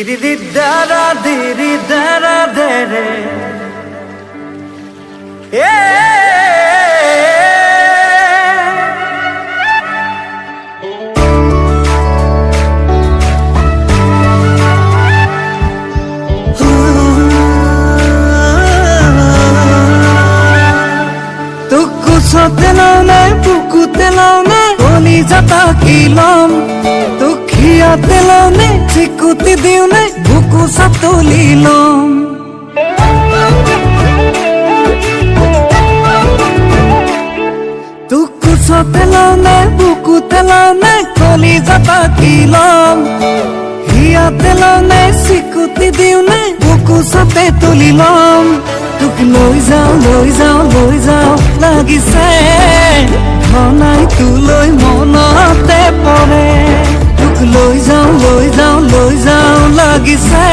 দিরি দি দারা দিরি দারা দে রে এ তুকু সতে নাও না বুকুতে নাও না বলি যাতা কিলম তুখিয়াতে নাও না চিকুতি দিও না বুকু সাতুলিলম তুকু সতে নাও না বুকুতে নাও না বলি যাতা কিলম হিয়াতে নাও না চিকুতি দিও না বুকু সাতে তুলিলম তোক লৈ যাওঁ লাগিছে ঘনাই তোলৈ মনতে পৰে তোক লৈ যাওঁ লাগিছে